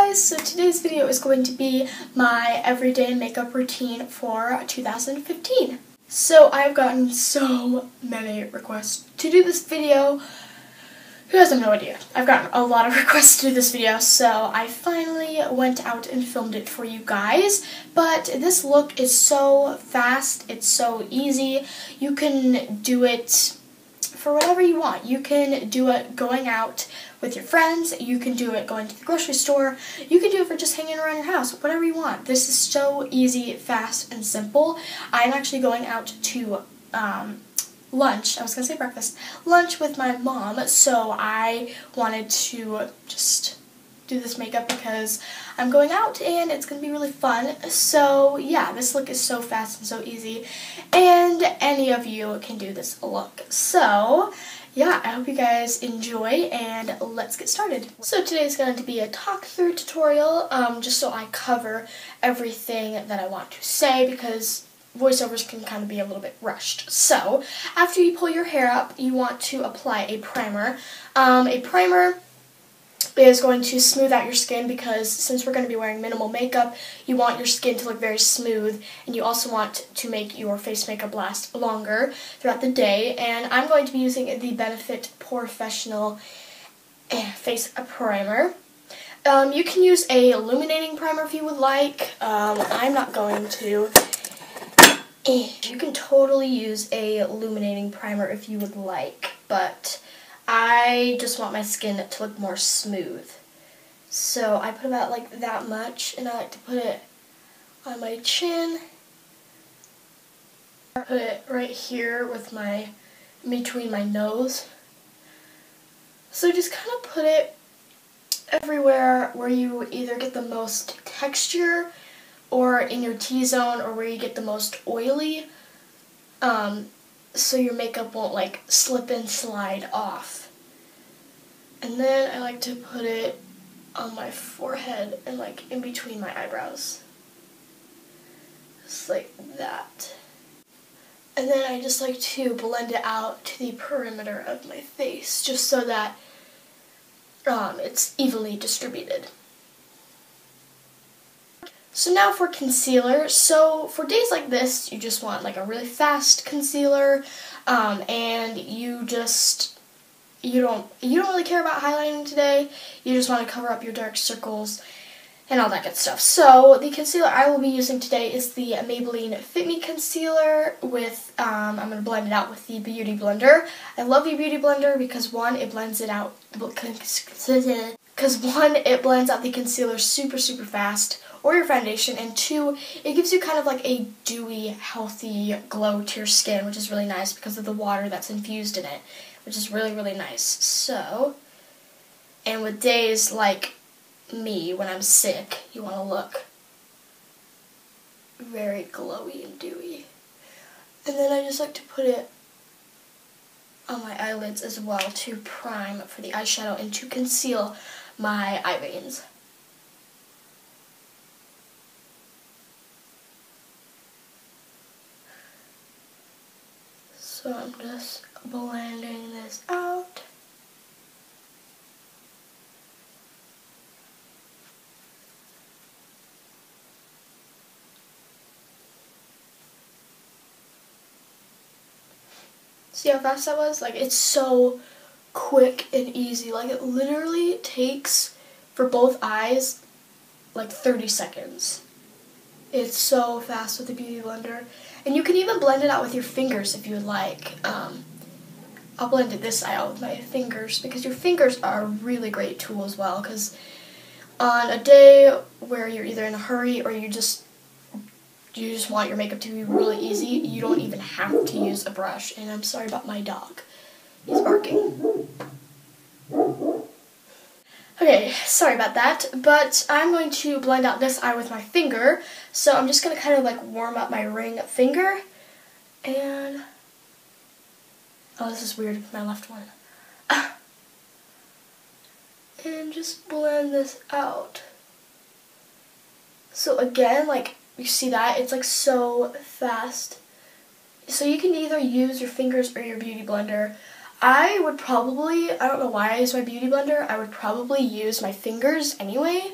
guys, so today's video is going to be my everyday makeup routine for 2015. So I've gotten so many requests to do this video. You guys have no idea. I've gotten a lot of requests to do this video, so I finally went out and filmed it for you guys. But this look is so fast, it's so easy. You can do it for whatever you want. You can do it going out with your friends, you can do it going to the grocery store, you can do it for just hanging around your house, whatever you want. This is so easy, fast, and simple. I'm actually going out to lunch, I was going to say breakfast, lunch with my mom, so I wanted to just do this makeup because I'm going out and it's going to be really fun. So yeah, this look is so fast and so easy, and any of you can do this look. So yeah, I hope you guys enjoy, and let's get started. So today's going to be a talk through tutorial, just so I cover everything that I want to say, because voiceovers can kind of be a little bit rushed. So after you pull your hair up, you want to apply a primer. A primer is going to smooth out your skin, because since we're going to be wearing minimal makeup, you want your skin to look very smooth, and you also want to make your face makeup last longer throughout the day. And I'm going to be using the Benefit Porefessional face primer. You can use a illuminating primer if you would like. I'm not going to. You can totally use a illuminating primer if you would like, but I just want my skin to look more smooth. So I put about like that much, and I like to put it on my chin. I put it right here with between my nose. So just kind of put it everywhere where you either get the most texture, or in your T-zone, or where you get the most oily, so your makeup won't like slip and slide off. And then I like to put it on my forehead and like in between my eyebrows. Just like that. And then I just like to blend it out to the perimeter of my face, just so that it's evenly distributed. So now for concealer. So for days like this, you just want like a really fast concealer, and you don't really care about highlighting today. You just want to cover up your dark circles and all that good stuff. So the concealer I will be using today is the Maybelline Fit Me Concealer with I'm going to blend it out with the Beauty Blender. I love the Beauty Blender because one, it blends it out the concealer super fast, or your foundation, and two, it gives you kind of like a dewy, healthy glow to your skin, which is really nice because of the water that's infused in it, which is really nice. So, and with days like me when I'm sick, you want to look very glowy and dewy. And then I just like to put it on my eyelids as well to prime for the eyeshadow and to conceal my eye veins. So I'm just blending this out. See how fast that was? Like, it's so quick and easy. Like, it literally takes, for both eyes, like 30 seconds. It's so fast with the Beauty Blender. And you can even blend it out with your fingers if you would like. I'll blend this out with my fingers, because your fingers are a really great tool as well, because on a day where you're either in a hurry or you just want your makeup to be really easy, you don't even have to use a brush. And I'm sorry about my dog. He's barking. Okay, sorry about that, but I'm going to blend out this eye with my finger. So I'm just going to kind of like warm up my ring finger, and oh, this is weird with my left one. And just blend this out. So again, like, you see that? It's like so fast. So you can either use your fingers or your Beauty Blender. I would probably, I don't know why I use my Beauty Blender, I would probably use my fingers anyway,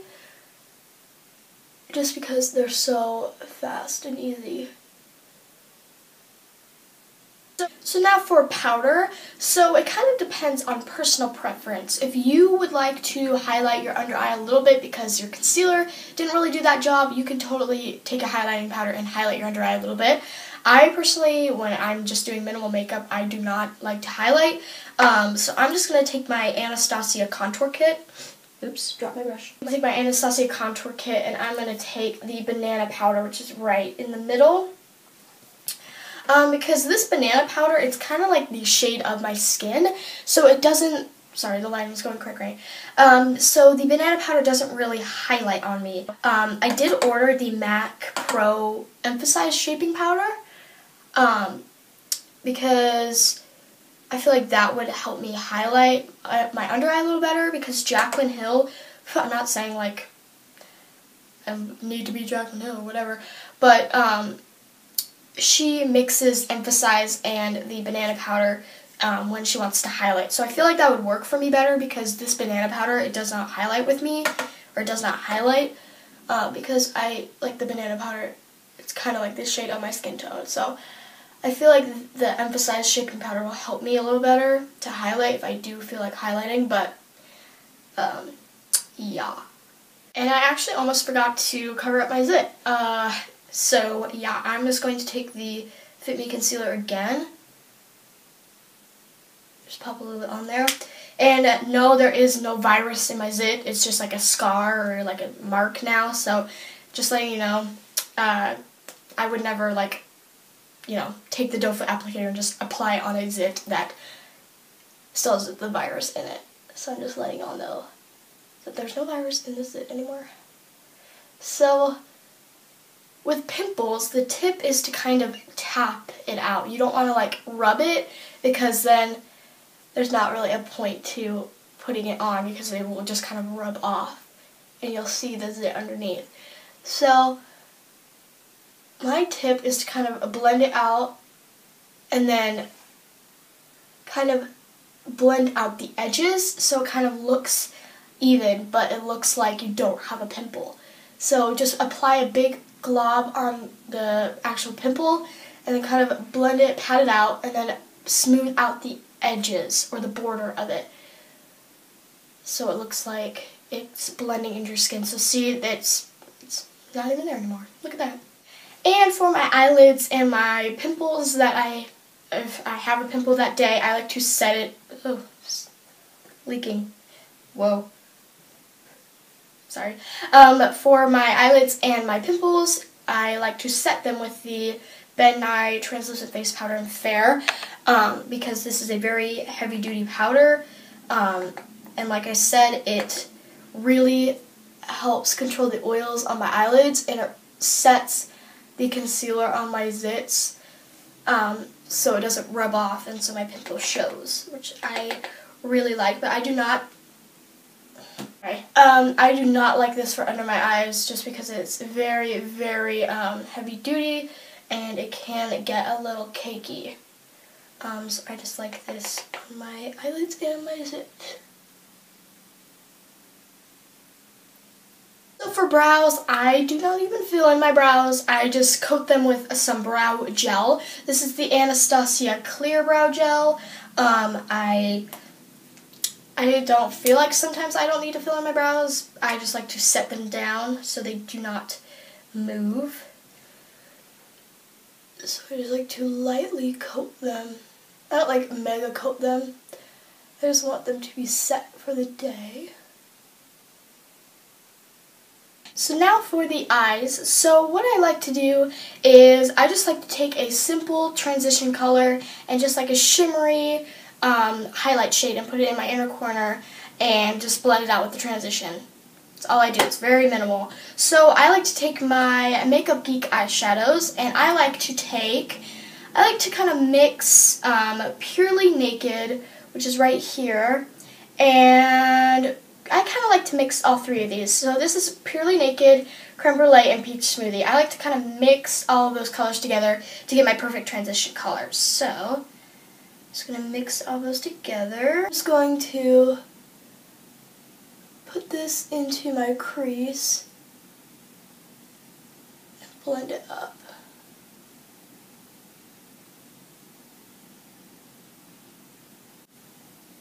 just because they're so fast and easy. So now for powder, so it kind of depends on personal preference. If you would like to highlight your under eye a little bit because your concealer didn't really do that job, you can totally take a highlighting powder and highlight your under eye a little bit. I personally, when I'm just doing minimal makeup, I do not like to highlight. So I'm just going to take my Anastasia contour kit. Oops, dropped my brush. I'm going to take my Anastasia contour kit and I'm going to take the banana powder, which is right in the middle. Because this banana powder, it's kind of like the shade of my skin, so it doesn't, sorry, the lighting is going cray-cray. So the banana powder doesn't really highlight on me. I did order the MAC Pro Emphasize Shaping Powder, because I feel like that would help me highlight my under eye a little better, because Jaclyn Hill, I'm not saying like I need to be Jaclyn Hill or whatever, but she mixes Emphasize and the banana powder when she wants to highlight. So I feel like that would work for me better, because this banana powder, it does not highlight with me, or it does not highlight, because I like the banana powder, it's kind of like this shade of my skin tone. So I feel like the Emphasize Shaping Powder will help me a little better to highlight if I do feel like highlighting, but yeah. And I actually almost forgot to cover up my zit. So yeah, I'm just going to take the Fit Me Concealer again. Just pop a little bit on there. And no, there is no virus in my zit. It's just like a scar or like a mark now. So just letting you know, I would never like, you know, take the doe foot applicator and just apply it on a zit that still has the virus in it. So I'm just letting y'all know that there's no virus in this zit anymore. So with pimples, the tip is to kind of tap it out. You don't want to like rub it, because then there's not really a point to putting it on, because it will just kind of rub off and you'll see the zit underneath. So my tip is to kind of blend it out and then kind of blend out the edges so it kind of looks even, but it looks like you don't have a pimple. So just apply a big glob on the actual pimple and then kind of blend it, pat it out, and then smooth out the edges or the border of it so it looks like it's blending into your skin. So see, it's not even there anymore. Look at that. And for my eyelids and my pimples that if I have a pimple that day, I like to set it, oh, leaking, whoa. Sorry. For my eyelids and my pimples, I like to set them with the Ben Nye Translucent Face Powder in Fair, because this is a very heavy-duty powder, and like I said, it really helps control the oils on my eyelids, and it sets the concealer on my zits, so it doesn't rub off, and so my pimple shows, which I really like, but I do not like this for under my eyes, just because it's very, very heavy duty and it can get a little cakey. So I just like this on my eyelids and my zit. So for brows, I do not even fill in my brows. I just coat them with some brow gel. This is the Anastasia Clear Brow Gel. I don't feel like sometimes I don't need to fill in my brows. I just like to set them down so they do not move. So I just like to lightly coat them. I don't like mega coat them. I just want them to be set for the day. So now for the eyes. So what I like to do is I just like to take a simple transition color and just like a shimmery highlight shade and put it in my inner corner and just blend it out with the transition. That's all I do. It's very minimal. So I like to take my Makeup Geek eyeshadows, and I like to kind of mix Purely Naked, which is right here, and I kind of like to mix all three of these. So this is Purely Naked, Creme Brûlée, and Peach Smoothie. I like to kind of mix all of those colors together to get my perfect transition colors. So just going to mix all those together. I'm just going to put this into my crease blend it up.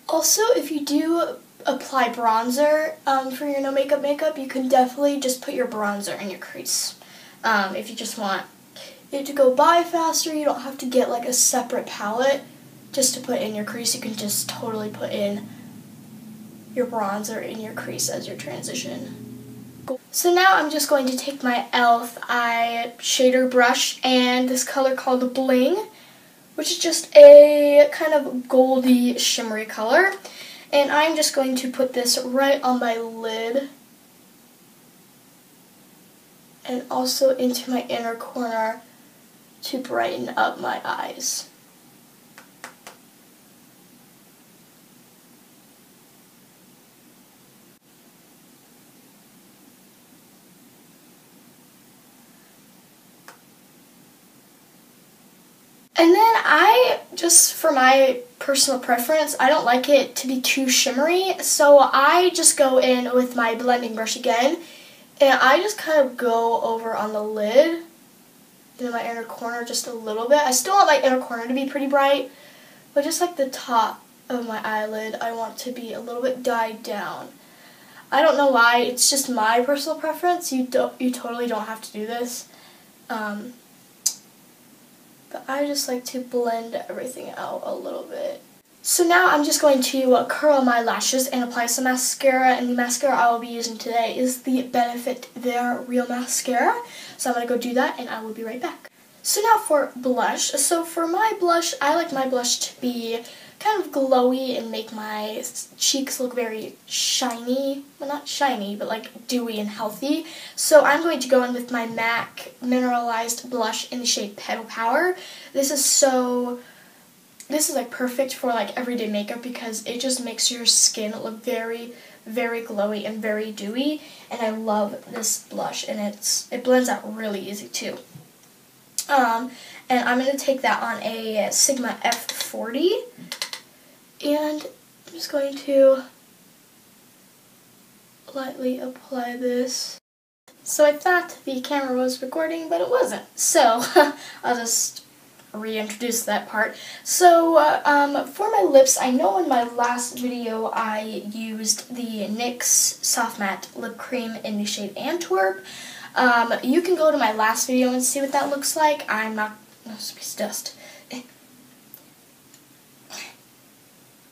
Also, if you do apply bronzer for your no makeup makeup, you can definitely just put your bronzer in your crease. If you just want it to go by faster, you don't have to get like a separate palette just to put in your crease. You can just totally put in your bronzer in your crease as your transition. So now I'm just going to take my e.l.f. eye shader brush and this color called Bling, which is just a kind of goldy shimmery color. And I'm just going to put this right on my lid and also into my inner corner to brighten up my eyes. And then just for my personal preference, I don't like it to be too shimmery, so I just go in with my blending brush again, and I just kind of go over on the lid, in my inner corner just a little bit. I still want my inner corner to be pretty bright, but just like the top of my eyelid, I want to be a little bit dyed down. I don't know why, it's just my personal preference. You totally don't have to do this. But I just like to blend everything out a little bit. So now I'm just going to curl my lashes and apply some mascara, and the mascara I will be using today is the Benefit Their Real Mascara. So I'm going to go do that and I will be right back. So now for blush. So for my blush, I like my blush to be kind of glowy and make my cheeks look very shiny. Well, not shiny, but like dewy and healthy. So I'm going to go in with my MAC Mineralized blush in the shade Petal Power. This is like perfect for like everyday makeup because it just makes your skin look very, very glowy and very dewy. And I love this blush, and it blends out really easy too. And I'm going to take that on a Sigma F40. And I'm just going to lightly apply this. So I thought the camera was recording, but it wasn't. So I'll just reintroduce that part. So for my lips, I know in my last video I used the NYX Soft Matte Lip Cream in the shade Antwerp. You can go to my last video and see what that looks like. I'm not... Oh, space dust.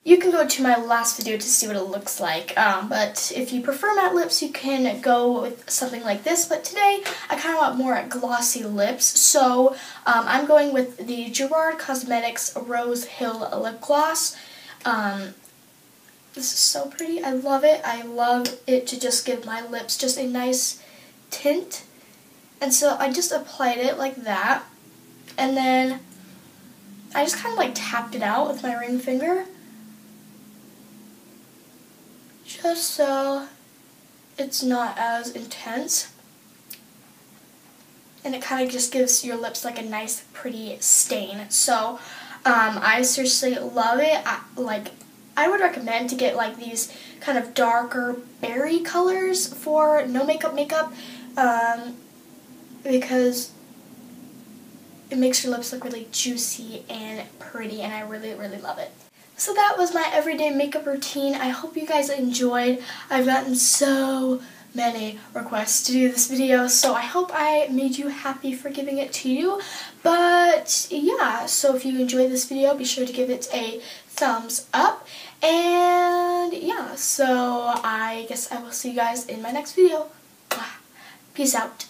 You can go to my last video to see what it looks like, but if you prefer matte lips, you can go with something like this. But today, I kind of want more glossy lips, so I'm going with the Gerard Cosmetics Rose Hill Lip Gloss. This is so pretty. I love it. I love it to just give my lips just a nice tint. And so I just applied it like that, and then I just kind of like tapped it out with my ring finger. Just so it's not as intense, and it kind of just gives your lips like a nice pretty stain. So I seriously love it. I would recommend to get like these kind of darker berry colors for no makeup because it makes your lips look really juicy and pretty, and I really, really love it. So that was my everyday makeup routine. I hope you guys enjoyed. I've gotten so many requests to do this video, so I hope I made you happy for giving it to you. But yeah, so if you enjoyed this video, be sure to give it a thumbs up. And yeah, so I guess I will see you guys in my next video. Peace out.